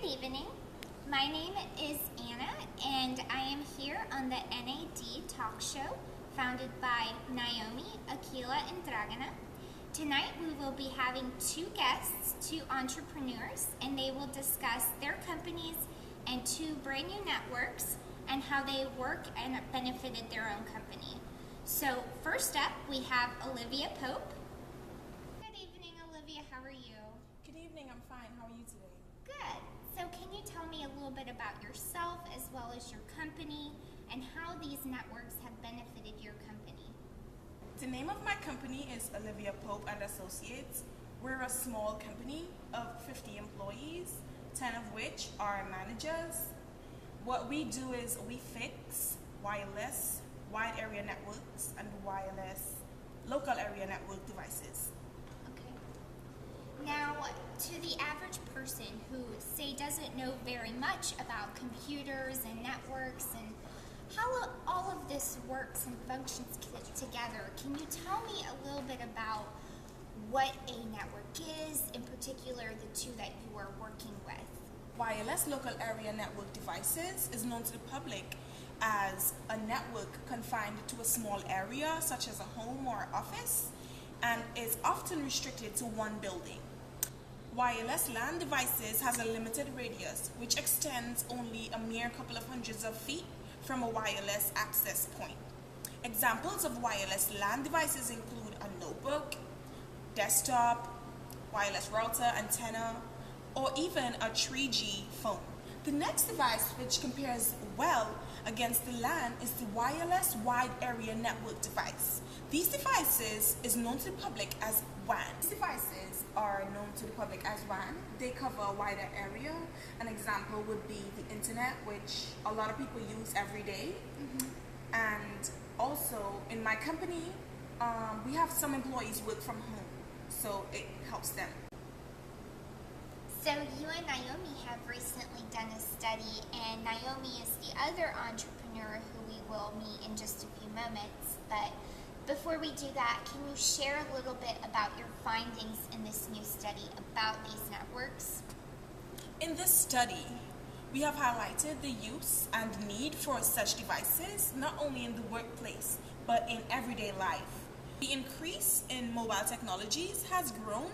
Good evening. My name is Anna, and I am here on the NAD Talk Show, founded by Naomi, Akila, and Dragana. Tonight we will be having two guests, two entrepreneurs, and they will discuss their companies and two brand new networks and how they work and benefited their own company. So first up, we have Olivia Pope. Good evening, Olivia. How are you? Good evening. I'm fine. How are you today? Good. So can you tell me a little bit about yourself as well as your company and how these networks have benefited your company? The name of my company is Olivia Pope and Associates. We're a small company of 50 employees, 10 of which are managers. What we do is we fix wireless, wide area networks, and wireless local area network devices. Okay. Now, to the average person who, say, doesn't know very much about computers and networks and how all of this works and functions together, can you tell me a little bit about what a network is, in particular the two that you are working with? Wireless local area network devices is known to the public as a network confined to a small area, such as a home or office, and is often restricted to one building. Wireless LAN devices has a limited radius, which extends only a mere couple of hundreds of feet from a wireless access point. Examples of wireless LAN devices include a notebook, desktop, wireless router, antenna, or even a 3G phone. The next device which compares well against the LAN is the wireless wide area network device. These devices is known to the public as WAN. These devices are known to the public as WAN. They cover a wider area. An example would be the internet, which a lot of people use every day. And also in my company, we have some employees work from home, so it helps them. So you and Naomi have recently done a study, and Naomi is the other entrepreneur who we will meet in just a few moments. But before we do that, can you share a little bit about your findings in this new study about these networks? In this study, we have highlighted the use and need for such devices, not only in the workplace, but in everyday life. The increase in mobile technologies has grown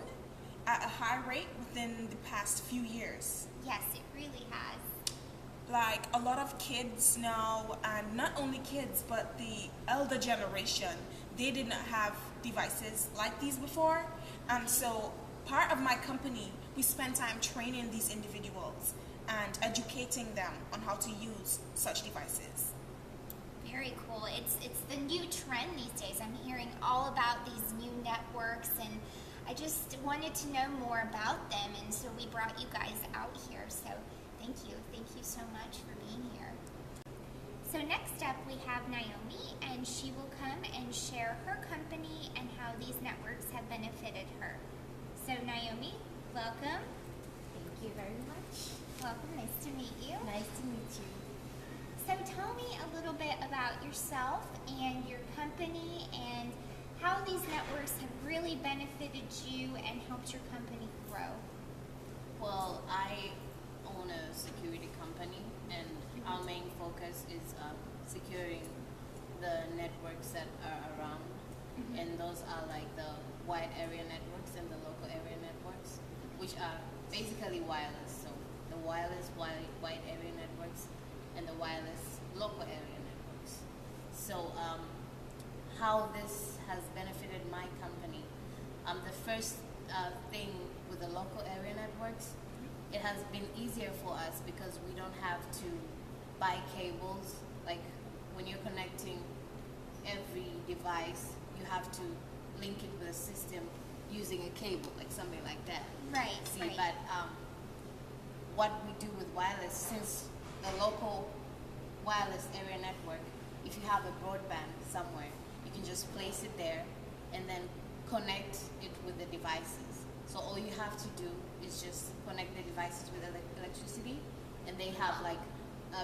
at a high rate within the past few years. Yes, it really has. Like a lot of kids now, and not only kids, but the elder generation, they did not have devices like these before. And so part of my company, we spend time training these individuals and educating them on how to use such devices. Very cool. It's the new trend these days. I'm hearing all about these new networks, and I just wanted to know more about them, and so we brought you guys out here. So thank you so much for being here. So next up we have Naomi, and she will come and share her company and how these networks have benefited her. So Naomi, welcome. Thank you very much. Welcome, nice to meet you. Nice to meet you. So tell me a little bit about yourself and your company and how these networks have really benefited you and helped your company grow. Well, I own a security company, and our main focus is securing the networks that are around, and those are like the wide area networks and the local area networks, which are basically wireless. So the wireless wide area networks and the wireless local area networks. So how this has benefited my company. The first thing with the local area networks, it has been easier for us because we don't have to buy cables. Like when you're connecting every device, you have to link it with a system using a cable, like something like that. Right. But what we do with wireless, since the local wireless area network, if you have a broadband somewhere, you can just place it there and then connect it with the devices. So all you have to do is just connect the devices with electricity, and they have like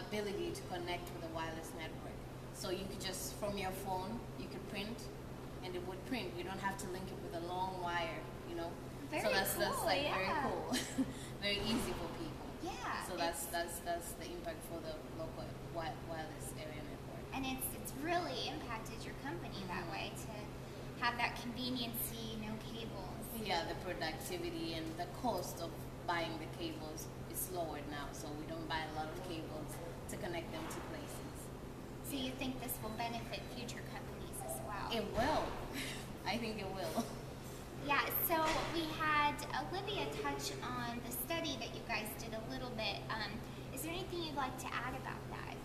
ability to connect with the wireless network. So you could just, from your phone, you could print, and it would print. You don't have to link it with a long wire, you know. Very so that's cool, like yeah. very cool, very easy for people. Yeah. that's the impact for the local wireless area network. And it's really impacted your company that way to have that conveniency, no cables. Yeah, the productivity and the cost of buying the cables is lower now, so we don't buy a lot of cables to connect them to places. So you think this will benefit future companies as well? It will. I think it will. Yeah, so we had Olivia touch on the study that you guys did a little bit. Is there anything you'd like to add about that?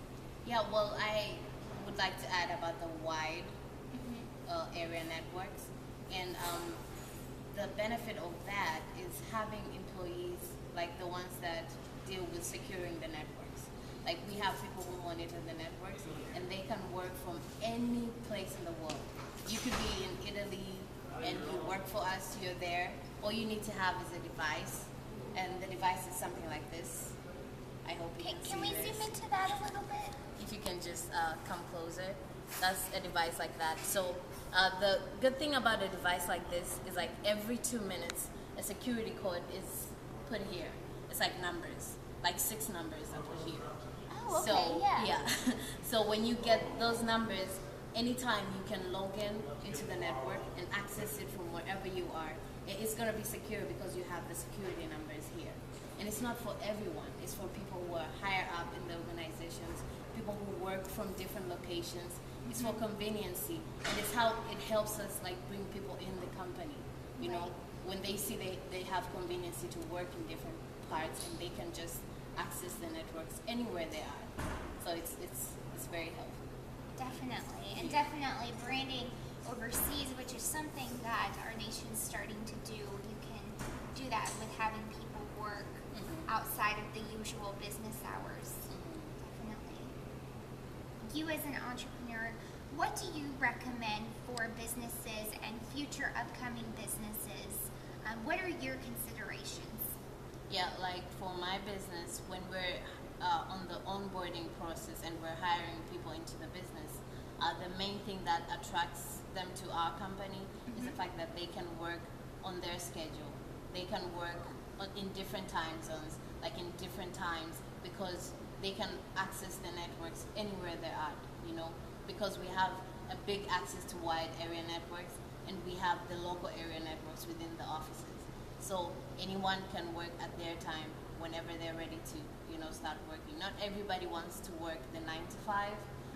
Yeah, well, I would like to add about the wide area networks. And the benefit of that is having employees like the ones that deal with securing the networks. Like we have people who monitor the networks and they can work from any place in the world. You could be in Italy and you work for us, you're there. All you need to have is a device, and the device is something like this. I hope you can see Can we this. zoom into that a little bit? If you can just come closer. That's a device like that. So the good thing about a device like this is like every 2 minutes, a security code is put here. It's like numbers, like 6 numbers are put here. Oh, okay, So, yeah. So when you get those numbers, anytime you can log in into the network and access it from wherever you are, it's going to be secure because you have the security numbers here. And it's not for everyone. It's for people who are higher up in the organizations, people who work from different locations. It's for conveniency, and it's how it helps us like bring people in the company. You know, when they see they have conveniency to work in different parts, and they can just access the networks anywhere they are. So it's very helpful. Definitely, and definitely branding overseas, which is something that our nation's starting to do. You can do that with having people work outside of the usual business hours. Definitely. You as an entrepreneur, what do you recommend for businesses and future upcoming businesses? What are your considerations? Yeah, like for my business, when we're on the onboarding process and we're hiring people into the business, the main thing that attracts them to our company is the fact that they can work on their schedule. They can work in different time zones, like in different times, because they can access the networks anywhere they're at, you know, because we have a big access to wide area networks and we have the local area networks within the offices. So anyone can work at their time whenever they're ready to, you know, start working. Not everybody wants to work the 9 to 5.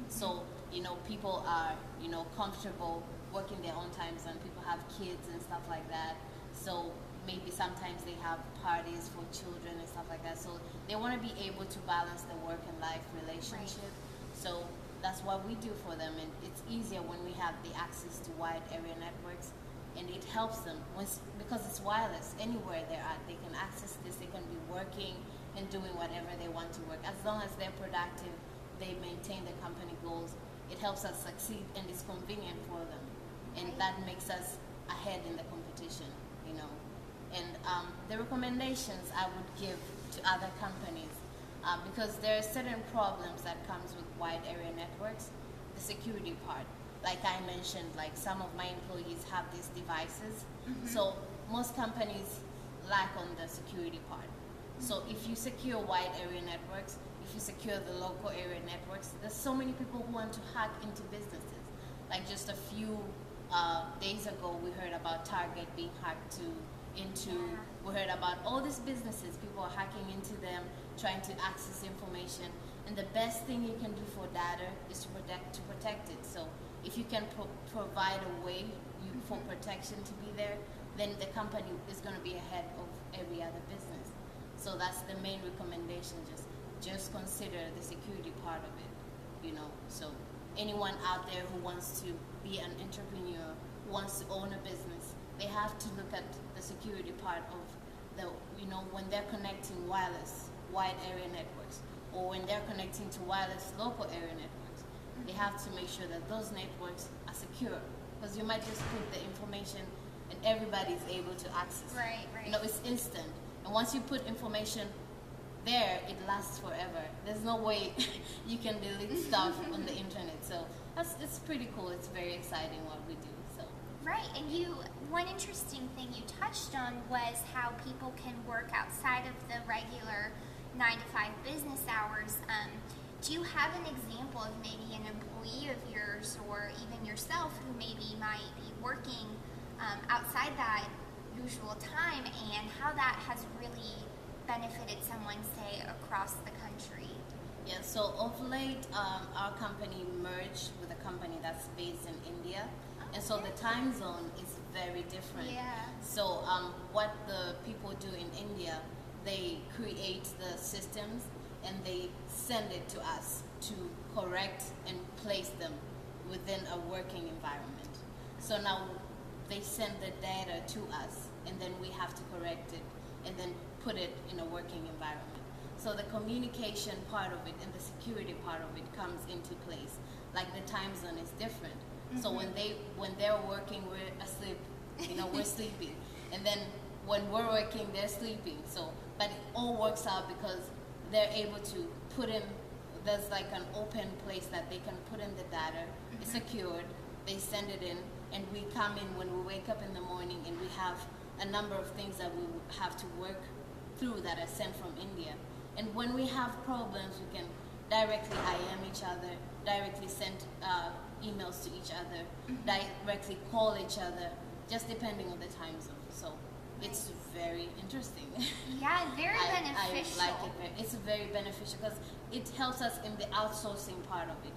So, you know, people are, you know, comfortable working their own time zone. People have kids and stuff like that. So maybe sometimes they have parties for children and stuff like that. So they want to be able to balance the work and life relationship. So that's what we do for them. And it's easier when we have the access to wide area networks. And it helps them because it's wireless. Anywhere they're at, they can access this. They can be working and doing whatever they want to work. As long as they're productive, they maintain the company goals. It helps us succeed, and it's convenient for them. And that makes us ahead in the competition, you know. And the recommendations I would give to other companies, because there are certain problems that comes with wide area networks, the security part. Like I mentioned, like some of my employees have these devices. So most companies lack on the security part. So if you secure wide area networks, if you secure the local area networks, there's so many people who want to hack into businesses. Like just a few days ago, we heard about Target being hacked into. We heard about all these businesses. People are hacking into them, trying to access information. And the best thing you can do for data is to protect it. So if you can provide a way for protection to be there, then the company is going to be ahead of every other business. So that's the main recommendation. Just consider the security part of it, you know. So anyone out there who wants to be an entrepreneur, who wants to own a business, they have to look at the security part of the, you know, when they're connecting wireless wide area networks, or when they're connecting to wireless local area networks, they have to make sure that those networks are secure, because you might just put the information and everybody's able to access it. Right. You know, it's instant. And once you put information there, it lasts forever. There's no way you can delete stuff on the internet. So it's pretty cool. It's very exciting what we do. So Right, and one interesting thing you touched on was how people can work outside of the regular 9 to 5 business hours. Do you have an example of maybe an employee of yours or even yourself who maybe might be working outside that usual time and how that has really benefited someone, say, across the country? Yeah, so of late, our company merged with a company that's based in India. And so the time zone is very different. Yeah. So what the people do in India, they create the systems and they send it to us to correct and place them within a working environment. So now they send the data to us and then we have to correct it and then put it in a working environment. So the communication part of it and the security part of it comes into place. Like the time zone is different. So when they're working, we're asleep. We're sleeping, and then when we're working, they're sleeping. So, but it all works out because they're able to put in. There's like an open place that they can put in the data. It's secured. They send it in, and we come in when we wake up in the morning, and we have a number of things that we have to work through that are sent from India. And when we have problems, we can directly IM each other, directly send emails to each other, directly call each other, just depending on the time zone. So it's very interesting. Yeah, very beneficial. I like it. It's very beneficial because it helps us in the outsourcing part of it.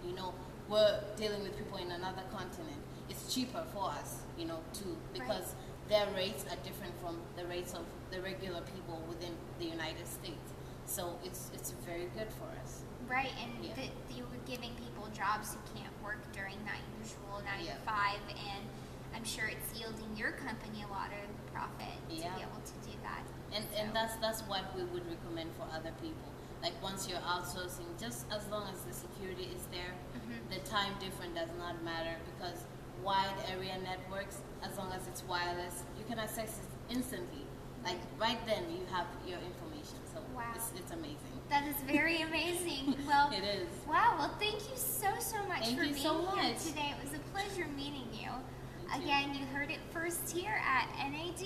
We're dealing with people in another continent. It's cheaper for us, too, because their rates are different from the rates of the regular people within the United States. So it's very good for us. Right, and you were giving people jobs who can't work during that usual 9 to 5, and I'm sure it's yielding your company a lot of profit to be able to do that. And that's what we would recommend for other people. Like once you're outsourcing, just as long as the security is there, the time difference does not matter because wide area networks, as long as it's wireless, you can access it instantly. Like right then you have your information. So it's amazing. That is very amazing. Well, it is. Wow. Well, thank you so much for being here much. today. It was a pleasure meeting you. You too. Again, you heard it first here at NAD.